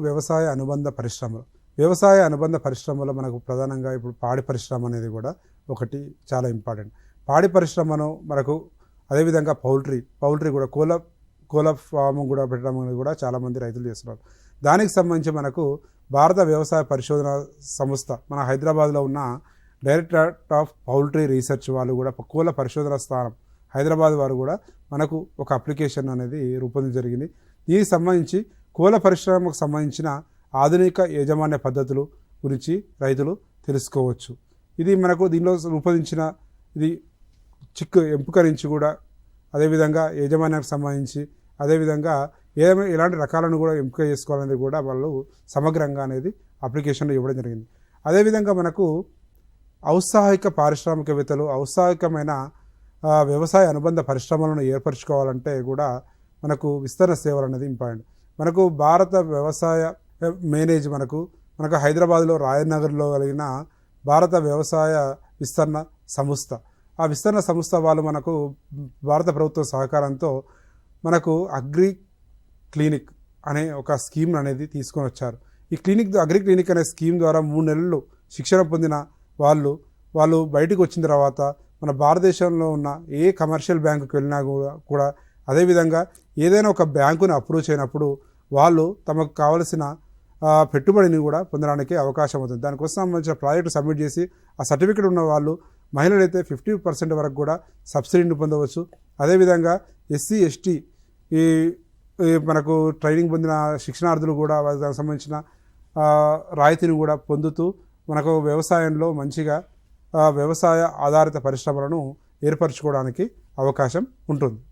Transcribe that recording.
వ్యవసాయ అనుబంధ పరిశ్రమలు. వ్యవసాయ అనుబంధ పరిశ్రమలో మనకు ప్రధానంగా ఇప్పుడు పాడి పరిశ్రమ అనేది కూడా ఒకటి చాలా ఇంపార్టెంట్. పాడి పరిశ్రమను మనకు అదేవిధంగా పౌల్ట్రీ కూడా కోళ్ళ ఫామ్ కూడా పెట్టడం అనేది కూడా చాలామంది రైతులు చేస్తున్నారు. దానికి సంబంధించి మనకు భారత వ్యవసాయ పరిశోధన సంస్థ మన హైదరాబాద్లో ఉన్న డైరెక్టరేట్ ఆఫ్ పౌల్ట్రీ రీసెర్చ్ వాళ్ళు కూడా కోళ్ళ పరిశోధన స్థానం హైదరాబాద్ వారు కూడా మనకు ఒక అప్లికేషన్ అనేది రూపొందించడం జరిగింది. దీనికి సంబంధించి కోళ్ళ పరిశ్రమకు సంబంధించిన ఆధునిక యాజమాన్య పద్ధతులు గురించి రైతులు తెలుసుకోవచ్చు. ఇది మనకు దీనిలో రూపొందించిన ఇది ఎంపిక నుంచి కూడా అదేవిధంగా యాజమాన్యానికి సంబంధించి అదేవిధంగా ఎలాంటి రకాలను కూడా ఎంపిక చేసుకోవాలనేది కూడా వాళ్ళు సమగ్రంగా అనేది అప్లికేషన్లో ఇవ్వడం జరిగింది. అదేవిధంగా మనకు ఔత్సాహిక పారిశ్రామికవేత్తలు ఔత్సాహికమైన వ్యవసాయ అనుబంధ పరిశ్రమలను ఏర్పరచుకోవాలంటే కూడా మనకు విస్తరణ సేవలు అనేది ఇంపార్టెంట్. మనకు భారత వ్యవసాయ మేనేజ్ మనకు హైదరాబాద్లో రాయనగర్లో కలిగిన భారత వ్యవసాయ విస్తరణ సంస్థ. ఆ విస్తరణ సంస్థ వాళ్ళు మనకు భారత ప్రభుత్వ సహకారంతో మనకు అగ్రి క్లినిక్ అనే ఒక స్కీమ్ అనేది తీసుకొని వచ్చారు. ఈ అగ్రి క్లినిక్ అనే స్కీమ్ ద్వారా 3 నెలలు శిక్షణ పొందిన వాళ్ళు బయటకు వచ్చిన తర్వాత మన భారతదేశంలో ఉన్న ఏ కమర్షియల్ బ్యాంకుకి వెళ్ళినా కూడా అదేవిధంగా ఏదైనా ఒక బ్యాంకుని అప్రోచ్ అయినప్పుడు వాళ్ళు తమకు కావలసిన పెట్టుబడిని కూడా పొందడానికి అవకాశం అవుతుంది. దానికోసం సంబంధించిన ప్రాజెక్టు సబ్మిట్ చేసి ఆ సర్టిఫికేట్ ఉన్న వాళ్ళు మహిళలైతే 50% వరకు కూడా సబ్సిడీని పొందవచ్చు. అదేవిధంగా ఎస్సీ ఎస్టీ ఈ మనకు ట్రైనింగ్ పొందిన శిక్షణార్థులు కూడా దానికి సంబంధించిన రాయితీని కూడా పొందుతూ మనకు వ్యవసాయంలో మంచిగా వ్యవసాయ ఆధారిత పరిశ్రమలను ఏర్పరచుకోవడానికి అవకాశం ఉంటుంది.